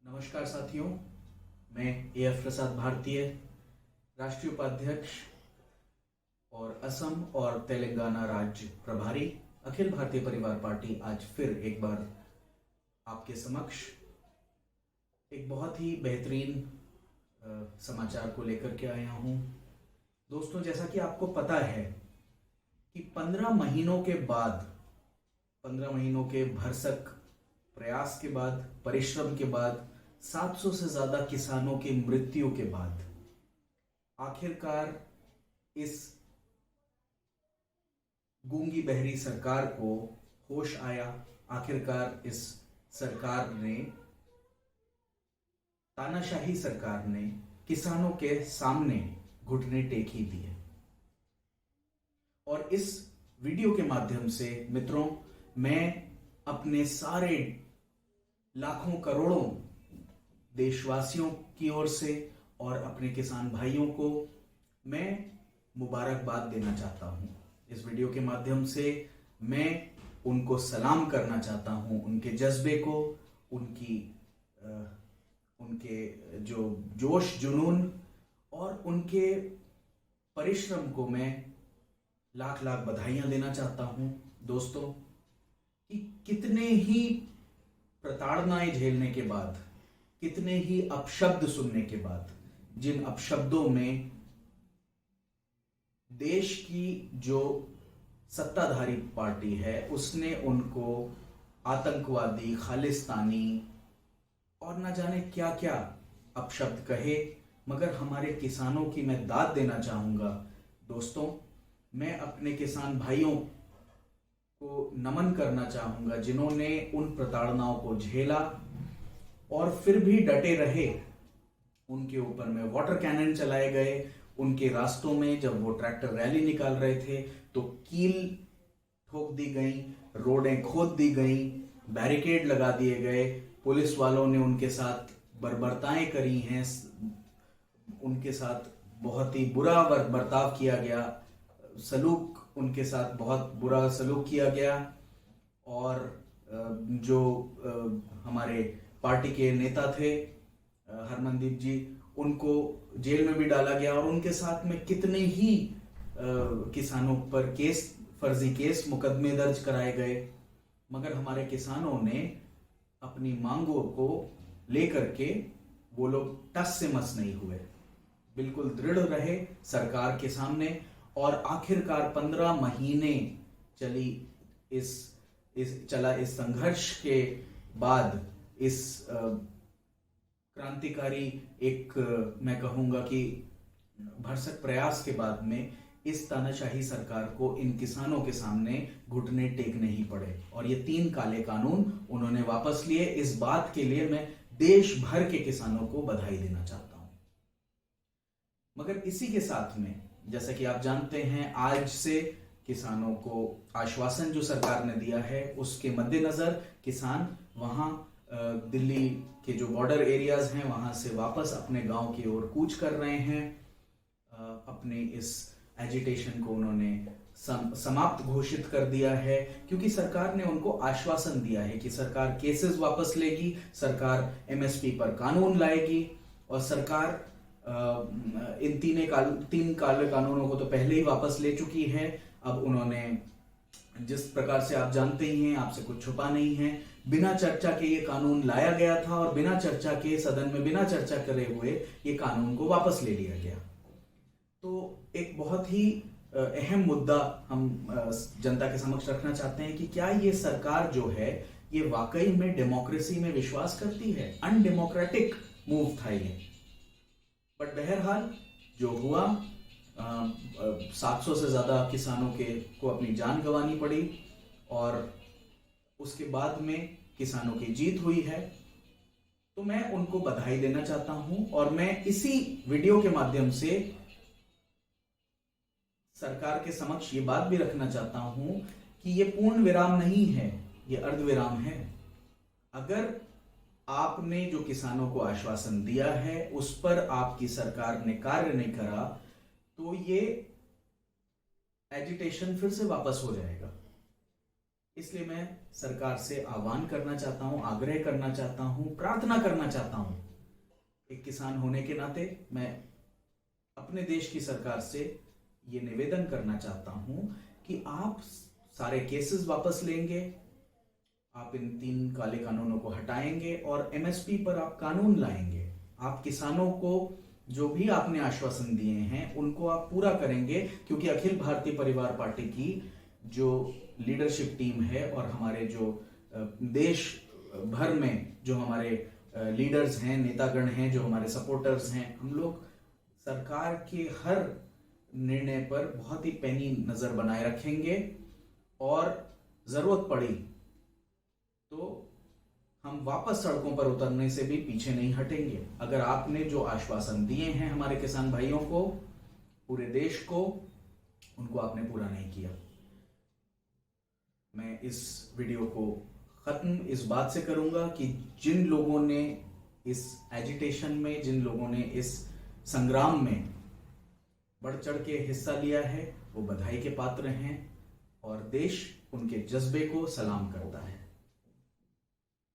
नमस्कार साथियों, मैं AF प्रसाद भारतीय, राष्ट्रीय उपाध्यक्ष और असम और तेलंगाना राज्य प्रभारी अखिल भारतीय परिवार पार्टी आज फिर एक बार आपके समक्ष एक बहुत ही बेहतरीन समाचार को लेकर के आया हूं। दोस्तों, जैसा कि आपको पता है कि 15 महीनों के बाद, 15 महीनों के भरसक प्रयास के बाद, परिश्रम के बाद, 700 से ज्यादा किसानों की मृत्यु के बाद आखिरकार इस गूंगी बहरी सरकार को होश आया। आखिरकार इस सरकार ने, तानाशाही सरकार ने किसानों के सामने घुटने टेक ही दिए। और इस वीडियो के माध्यम से मित्रों, मैं अपने सारे लाखों करोड़ों देशवासियों की ओर से और अपने किसान भाइयों को मैं मुबारकबाद देना चाहता हूं। इस वीडियो के माध्यम से मैं उनको सलाम करना चाहता हूं, उनके जज्बे को, उनके जो जोश जुनून और उनके परिश्रम को मैं लाख लाख बधाइयां देना चाहता हूं। दोस्तों, कि कितने ही प्रताड़नाएं झेलने के बाद, कितने ही अपशब्द सुनने के बाद, जिन अपशब्दों में देश की जो सत्ताधारी पार्टी है उसने उनको आतंकवादी, खालिस्तानी और न जाने क्या क्या अपशब्द कहे, मगर हमारे किसानों की मैं दाद देना चाहूंगा। दोस्तों, मैं अपने किसान भाइयों को नमन करना चाहूंगा जिन्होंने उन प्रताड़नाओं को झेला और फिर भी डटे रहे। उनके ऊपर में वाटर कैनन चलाए गए, उनके रास्तों में जब वो ट्रैक्टर रैली निकाल रहे थे तो कील ठोक दी गई, रोडें खोद दी गई, बैरिकेड लगा दिए गए, पुलिस वालों ने उनके साथ बर्बरताएं करी हैं, उनके साथ बहुत ही बुरा बर्ताव किया गया, उनके साथ बहुत बुरा सलूक किया गया। और जो हमारे पार्टी के नेता थे हरमनदीप जी, उनको जेल में भी डाला गया और उनके साथ में कितने ही किसानों पर फर्जी केस, मुकदमे दर्ज कराए गए, मगर हमारे किसानों ने अपनी मांगों को लेकर के वो लोग टस से मस नहीं हुए, बिल्कुल दृढ़ रहे सरकार के सामने। और आखिरकार 15 महीने चला इस संघर्ष के बाद, इस क्रांतिकारी, मैं कहूंगा कि भरसक प्रयास के बाद में इस तानाशाही सरकार को इन किसानों के सामने घुटने टेकने ही पड़े और ये 3 काले कानून उन्होंने वापस लिए। इस बात के लिए मैं देश भर के किसानों को बधाई देना चाहता हूं। मगर इसी के साथ में, जैसा कि आप जानते हैं, आज से किसानों को आश्वासन जो सरकार ने दिया है उसके मद्देनजर किसान वहां दिल्ली के जो बॉर्डर एरियाज हैं वहां से वापस अपने गांव की ओर कूच कर रहे हैं। अपने इस एजिटेशन को उन्होंने समाप्त घोषित कर दिया है, क्योंकि सरकार ने उनको आश्वासन दिया है कि सरकार केसेस वापस लेगी, सरकार MSP पर कानून लाएगी और सरकार इन 3 काले कानूनों को तो पहले ही वापस ले चुकी है। अब उन्होंने, जिस प्रकार से आप जानते ही हैं, आपसे कुछ छुपा नहीं है, बिना चर्चा के ये कानून लाया गया था और बिना चर्चा के, सदन में बिना चर्चा करे हुए ये कानून को वापस ले लिया गया। तो एक बहुत ही अहम मुद्दा हम जनता के समक्ष रखना चाहते हैं कि क्या ये सरकार जो है ये वाकई में डेमोक्रेसी में विश्वास करती है? अनडेमोक्रेटिक मूव था ये। बट बहरहाल जो हुआ, 700 से ज्यादा किसानों को अपनी जान गंवानी पड़ी और उसके बाद में किसानों की जीत हुई है। तो मैं उनको बधाई देना चाहता हूं और मैं इसी वीडियो के माध्यम से सरकार के समक्ष ये बात भी रखना चाहता हूं कि ये पूर्ण विराम नहीं है, ये अर्ध विराम है। अगर आपने जो किसानों को आश्वासन दिया है उस पर आपकी सरकार ने कार्य नहीं करा तो ये एजिटेशन फिर से वापस हो जाएगा। इसलिए मैं सरकार से आह्वान करना चाहता हूं, आग्रह करना चाहता हूं, प्रार्थना करना चाहता हूं। एक किसान होने के नाते मैं अपने देश की सरकार से ये निवेदन करना चाहता हूं कि आप सारे केसेस वापस लेंगे, आप इन 3 काले कानूनों को हटाएंगे और एमएसपी पर आप कानून लाएंगे। आप किसानों को जो भी आपने आश्वासन दिए हैं उनको आप पूरा करेंगे, क्योंकि अखिल भारतीय परिवार पार्टी की जो लीडरशिप टीम है और हमारे जो देश भर में जो हमारे लीडर्स हैं, नेतागण हैं, जो हमारे सपोर्टर्स हैं, हम लोग सरकार के हर निर्णय पर बहुत ही पैनी नजर बनाए रखेंगे और जरूरत पड़ी तो हम वापस सड़कों पर उतरने से भी पीछे नहीं हटेंगे। अगर आपने जो आश्वासन दिए हैं हमारे किसान भाइयों को, पूरे देश को, उनको आपने पूरा नहीं किया। मैं इस वीडियो को खत्म इस बात से करूंगा कि जिन लोगों ने इस एजिटेशन में, जिन लोगों ने इस संग्राम में बढ़ चढ़ के हिस्सा लिया है, वो बधाई के पात्र हैं और देश उनके जज्बे को सलाम करता है।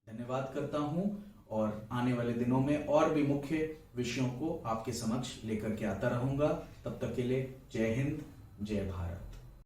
धन्यवाद करता हूं और आने वाले दिनों में और भी मुख्य विषयों को आपके समक्ष लेकर के आता रहूंगा। तब तक के लिए जय हिंद, जय भारत।